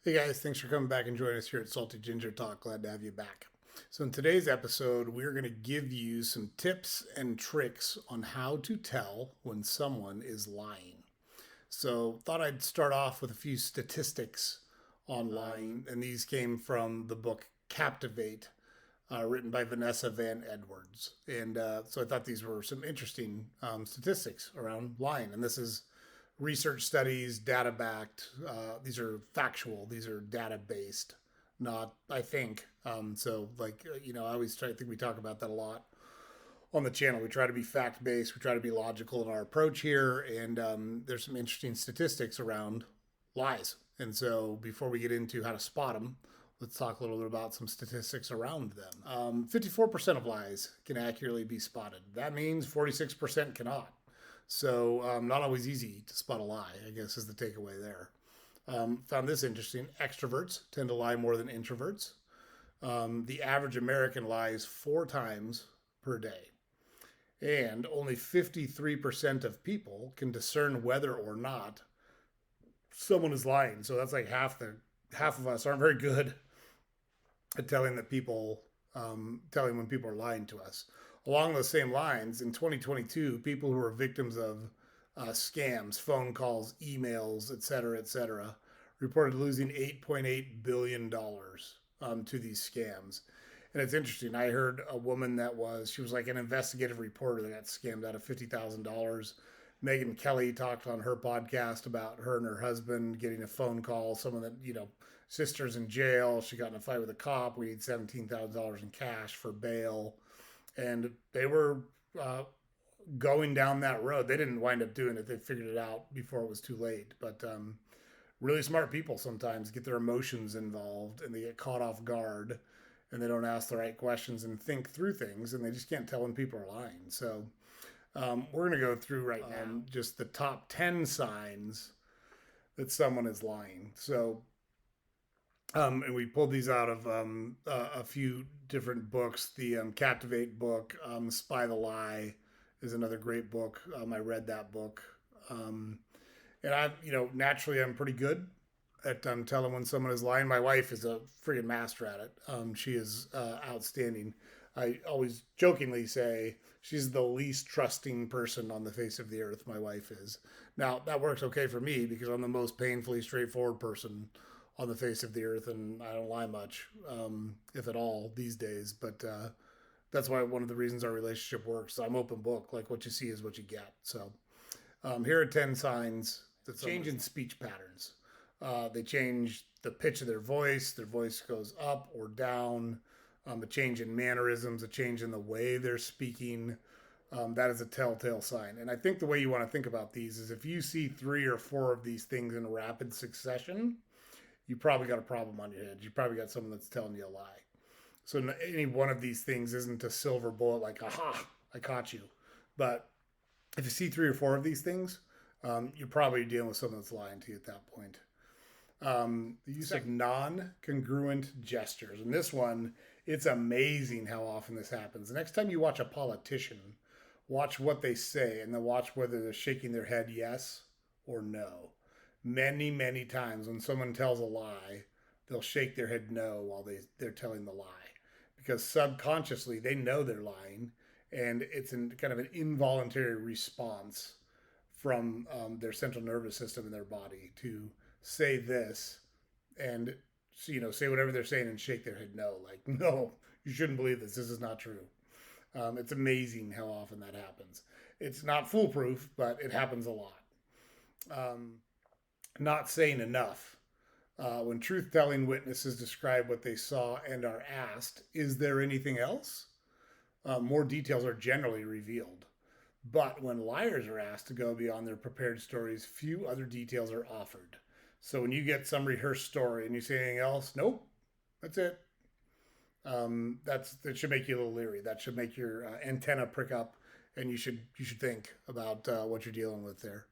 Hey guys, thanks for coming back and joining us here at Salty Ginger Talk. Glad to have you back. So, in today's episode, we're going to give you some tips and tricks on how to tell when someone is lying. So, thought I'd start off with a few statistics on lying, and these came from the book Captivate, written by Vanessa Van Edwards. And so, I thought these were some interesting statistics around lying. And this is research studies, data backed. These are factual. These are data based, not I think. I always try. I think we talk about that a lot on the channel. We try to be fact based. We try to be logical in our approach here, and there's some interesting statistics around lies. And so, before we get into how to spot them, let's talk a little bit about some statistics around them. 54% of lies can accurately be spotted. That means 46% cannot. So, not always easy to spot a lie, I guess, is the takeaway there. Found this interesting. Extroverts tend to lie more than introverts. The average American lies 4 times per day. And only 53% of people can discern whether or not someone is lying. So that's like half of us aren't very good at telling when people are lying to us. Along those same lines, in 2022, people who were victims of scams, phone calls, emails, et cetera, reported losing $8.8 billion to these scams. And it's interesting. I heard a woman she was like an investigative reporter that got scammed out of $50,000. Megan Kelly talked on her podcast about her and her husband getting a phone call, someone that, sister's in jail. She got in a fight with a cop. We need $17,000 in cash for bail. And they were going down that road. They didn't wind up doing it. They figured it out before it was too late. But really smart people sometimes get their emotions involved and they get caught off guard and they don't ask the right questions and think through things and they just can't tell when people are lying. So we're going to go through right now just the top 10 signs that someone is lying. So, and we pulled these out of a few different books. The Captivate book, Spy the Lie, is another great book. I read that book. And naturally, I'm pretty good at telling when someone is lying. My wife is a freaking master at it. She is outstanding. I always jokingly say she's the least trusting person on the face of the earth. My wife is. Now, that works okay for me because I'm the most painfully straightforward person on the face of the earth, and I don't lie much, if at all, these days. But that's why one of the reasons our relationship works. I'm open book. Like what you see is what you get. So here are 10 signs that change in speech patterns. They change the pitch of their voice goes up or down, a change in mannerisms, a change in the way they're speaking. That is a telltale sign. And I think the way you want to think about these is if you see 3 or 4 of these things in rapid succession, you probably got a problem on your hands. You probably got someone that's telling you a lie. So any one of these things isn't a silver bullet like, aha, I caught you. But if you see 3 or 4 of these things, you're probably dealing with someone that's lying to you at that point. The use of non-congruent gestures. And this one, it's amazing how often this happens. The next time you watch a politician, watch what they say and then watch whether they're shaking their head yes or no. Many, many times when someone tells a lie, they'll shake their head no while they're telling the lie. Because subconsciously they know they're lying and it's kind of an involuntary response from their central nervous system in their body to say this and say whatever they're saying and shake their head no, like no, you shouldn't believe this, this is not true. It's amazing how often that happens. It's not foolproof, but it happens a lot. um, Not saying enough. When truth-telling witnesses describe what they saw and are asked, is there anything else, more details are generally revealed. But when liars are asked to go beyond their prepared stories, few other details are offered. So when you get some rehearsed story and you say anything else, nope, that's it. That should make you a little leery. That should make your antenna prick up, and you should think about what you're dealing with there.